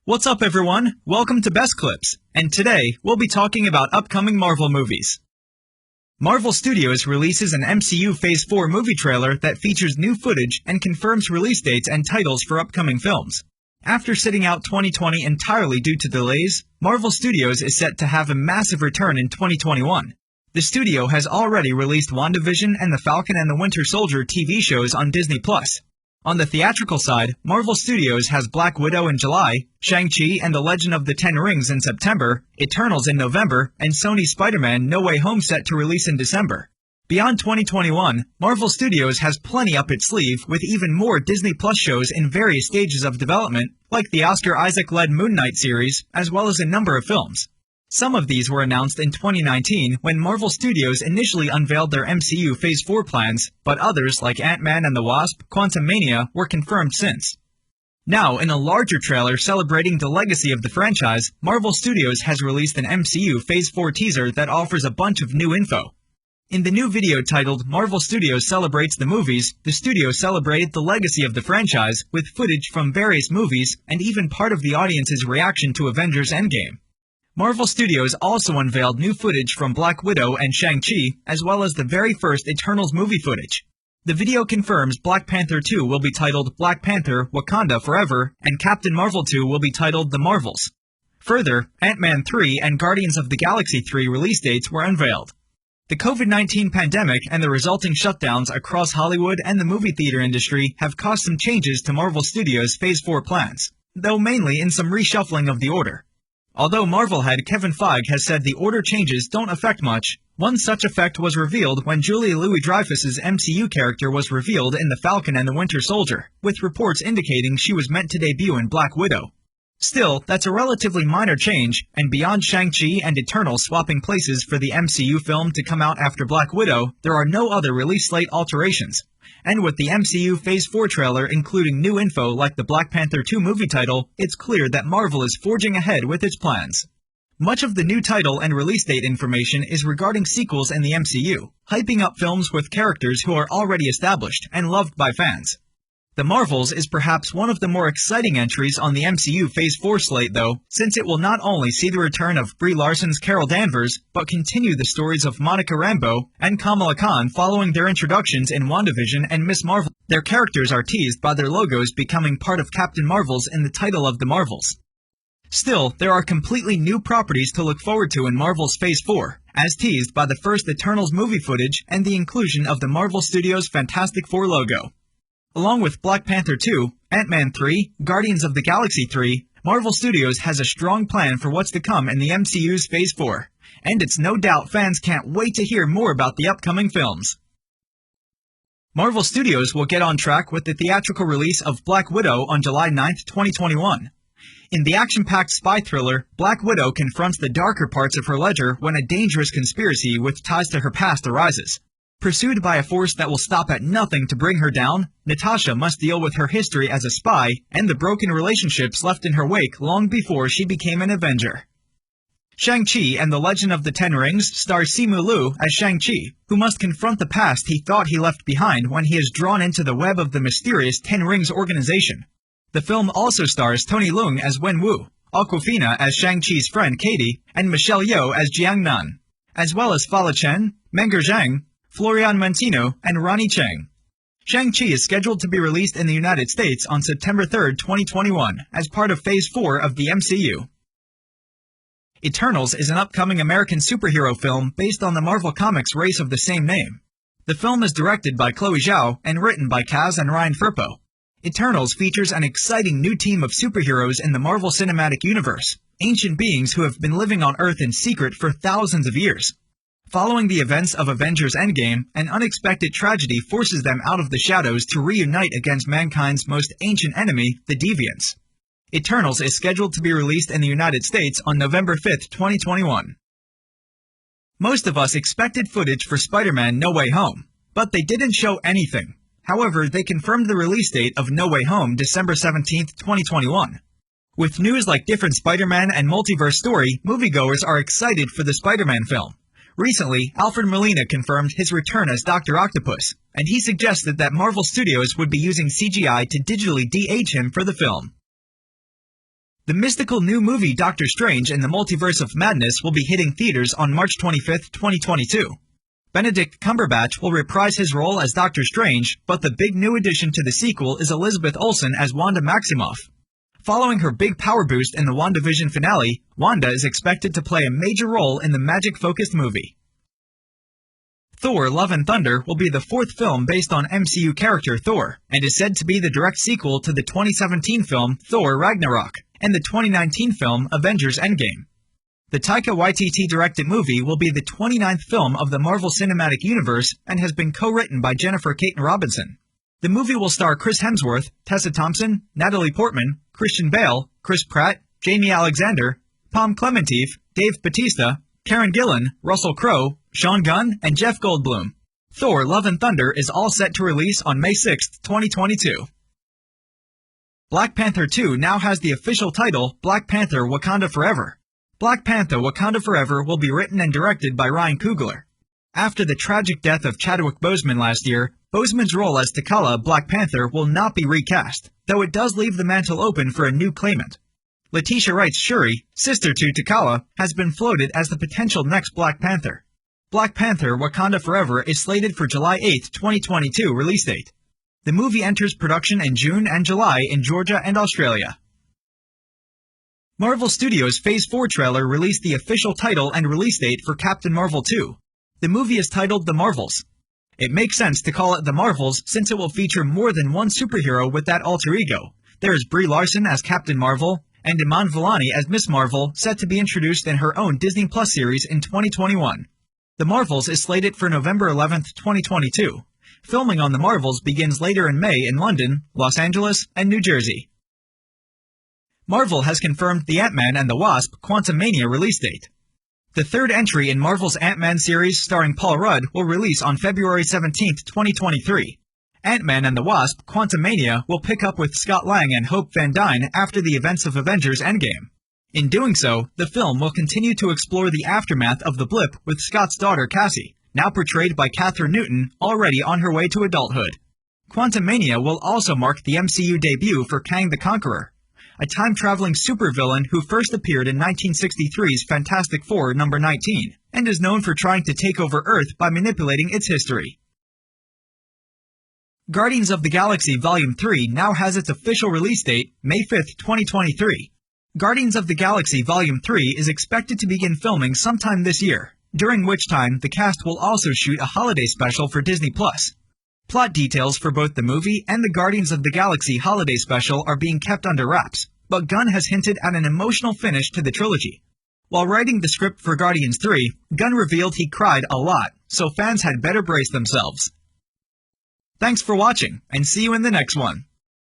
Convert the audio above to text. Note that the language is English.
What's up everyone? Welcome to Best Clips, and today we'll be talking about upcoming Marvel movies. Marvel Studios releases an MCU Phase 4 movie trailer that features new footage and confirms release dates and titles for upcoming films. After sitting out 2020 entirely due to delays, Marvel Studios is set to have a massive return in 2021. The studio has already released WandaVision and The Falcon and the Winter Soldier TV shows on Disney+. On the theatrical side, Marvel Studios has Black Widow in July, Shang-Chi and the Legend of the Ten Rings in September, Eternals in November, and Sony's Spider-Man No Way Home set to release in December. Beyond 2021, Marvel Studios has plenty up its sleeve with even more Disney Plus shows in various stages of development, like the Oscar Isaac-led Moon Knight series, as well as a number of films. Some of these were announced in 2019 when Marvel Studios initially unveiled their MCU Phase 4 plans, but others like Ant-Man and the Wasp, Quantumania were confirmed since. Now, in a larger trailer celebrating the legacy of the franchise, Marvel Studios has released an MCU Phase 4 teaser that offers a bunch of new info. In the new video titled Marvel Studios Celebrates the Movies, the studio celebrated the legacy of the franchise with footage from various movies and even part of the audience's reaction to Avengers Endgame. Marvel Studios also unveiled new footage from Black Widow and Shang-Chi, as well as the very first Eternals movie footage. The video confirms Black Panther 2 will be titled Black Panther: Wakanda Forever, and Captain Marvel 2 will be titled The Marvels. Further, Ant-Man 3 and Guardians of the Galaxy 3 release dates were unveiled. The COVID-19 pandemic and the resulting shutdowns across Hollywood and the movie theater industry have caused some changes to Marvel Studios' Phase 4 plans, though mainly in some reshuffling of the order. Although Marvel head Kevin Feige has said the order changes don't affect much, one such effect was revealed when Julia Louis-Dreyfus's MCU character was revealed in The Falcon and the Winter Soldier, with reports indicating she was meant to debut in Black Widow. Still, that's a relatively minor change, and beyond Shang-Chi and Eternals swapping places for the MCU film to come out after Black Widow, there are no other release slate alterations. And with the MCU Phase 4 trailer including new info like the Black Panther 2 movie title, it's clear that Marvel is forging ahead with its plans. Much of the new title and release date information is regarding sequels in the MCU, hyping up films with characters who are already established and loved by fans. The Marvels is perhaps one of the more exciting entries on the MCU Phase 4 slate though, since it will not only see the return of Brie Larson's Carol Danvers, but continue the stories of Monica Rambeau and Kamala Khan following their introductions in WandaVision and Ms. Marvel. Their characters are teased by their logos becoming part of Captain Marvel's in the title of The Marvels. Still, there are completely new properties to look forward to in Marvel's Phase 4, as teased by the first Eternals movie footage and the inclusion of the Marvel Studios Fantastic Four logo. Along with Black Panther 2, Ant-Man 3, Guardians of the Galaxy 3, Marvel Studios has a strong plan for what's to come in the MCU's Phase 4, and it's no doubt fans can't wait to hear more about the upcoming films. Marvel Studios will get on track with the theatrical release of Black Widow on July 9, 2021. In the action-packed spy thriller, Black Widow confronts the darker parts of her ledger when a dangerous conspiracy with ties to her past arises. Pursued by a force that will stop at nothing to bring her down, Natasha must deal with her history as a spy and the broken relationships left in her wake long before she became an Avenger. Shang-Chi and the Legend of the Ten Rings stars Simu Liu as Shang-Chi, who must confront the past he thought he left behind when he is drawn into the web of the mysterious Ten Rings organization. The film also stars Tony Leung as Wen Wu, Awkwafina as Shang-Chi's friend Katie, and Michelle Yeoh as Jiang Nan, as well as Fala Chen, Menger Zhang, Florian Mantino, and Ronnie Cheng. Shang-Chi is scheduled to be released in the United States on September 3, 2021, as part of Phase 4 of the MCU. Eternals is an upcoming American superhero film based on the Marvel Comics race of the same name. The film is directed by Chloe Zhao and written by Kaz and Ryan Firpo. Eternals features an exciting new team of superheroes in the Marvel Cinematic Universe, ancient beings who have been living on Earth in secret for thousands of years. Following the events of Avengers Endgame, an unexpected tragedy forces them out of the shadows to reunite against mankind's most ancient enemy, the Deviants. Eternals is scheduled to be released in the United States on November 5, 2021. Most of us expected footage for Spider-Man No Way Home, but they didn't show anything. However, they confirmed the release date of No Way Home December 17, 2021. With news like different Spider-Man and multiverse story, moviegoers are excited for the Spider-Man film. Recently, Alfred Molina confirmed his return as Dr. Octopus, and he suggested that Marvel Studios would be using CGI to digitally de-age him for the film. The mystical new movie Doctor Strange in the Multiverse of Madness will be hitting theaters on March 25, 2022. Benedict Cumberbatch will reprise his role as Doctor Strange, but the big new addition to the sequel is Elizabeth Olsen as Wanda Maximoff. Following her big power boost in the WandaVision finale, Wanda is expected to play a major role in the magic-focused movie. Thor: Love and Thunder will be the fourth film based on MCU character Thor, and is said to be the direct sequel to the 2017 film Thor: Ragnarok, and the 2019 film Avengers: Endgame. The Taika Waititi-directed movie will be the 29th film of the Marvel Cinematic Universe and has been co-written by Jennifer Caton Robinson. The movie will star Chris Hemsworth, Tessa Thompson, Natalie Portman, Christian Bale, Chris Pratt, Jamie Alexander, Pom Klementieff, Dave Bautista, Karen Gillan, Russell Crowe, Sean Gunn, and Jeff Goldblum. Thor: Love and Thunder is all set to release on May 6, 2022. Black Panther 2 now has the official title Black Panther: Wakanda Forever. Black Panther: Wakanda Forever will be written and directed by Ryan Coogler. After the tragic death of Chadwick Boseman last year, Boseman's role as T'Challa, Black Panther, will not be recast, though it does leave the mantle open for a new claimant. Letitia Wright's Shuri, sister to T'Challa, has been floated as the potential next Black Panther. Black Panther: Wakanda Forever is slated for July 8, 2022 release date. The movie enters production in June and July in Georgia and Australia. Marvel Studios' Phase 4 trailer released the official title and release date for Captain Marvel 2. The movie is titled The Marvels. It makes sense to call it The Marvels since it will feature more than one superhero with that alter ego. There is Brie Larson as Captain Marvel, and Iman Vellani as Miss Marvel, set to be introduced in her own Disney Plus series in 2021. The Marvels is slated for November 11, 2022. Filming on The Marvels begins later in May in London, Los Angeles, and New Jersey. Marvel has confirmed the Ant-Man and the Wasp: Quantumania release date. The third entry in Marvel's Ant-Man series starring Paul Rudd will release on February 17, 2023. Ant-Man and the Wasp: Quantumania will pick up with Scott Lang and Hope Van Dyne after the events of Avengers: Endgame. In doing so, the film will continue to explore the aftermath of the blip with Scott's daughter Cassie, now portrayed by Kathryn Newton, already on her way to adulthood. Quantumania will also mark the MCU debut for Kang the Conqueror, a time-traveling supervillain who first appeared in 1963's Fantastic Four #19, and is known for trying to take over Earth by manipulating its history. Guardians of the Galaxy Volume 3 now has its official release date, May 5, 2023. Guardians of the Galaxy Volume 3 is expected to begin filming sometime this year, during which time the cast will also shoot a holiday special for Disney+. Plot details for both the movie and the Guardians of the Galaxy holiday special are being kept under wraps, but Gunn has hinted at an emotional finish to the trilogy. While writing the script for Guardians 3, Gunn revealed he cried a lot, so fans had better brace themselves. Thanks for watching, and see you in the next one.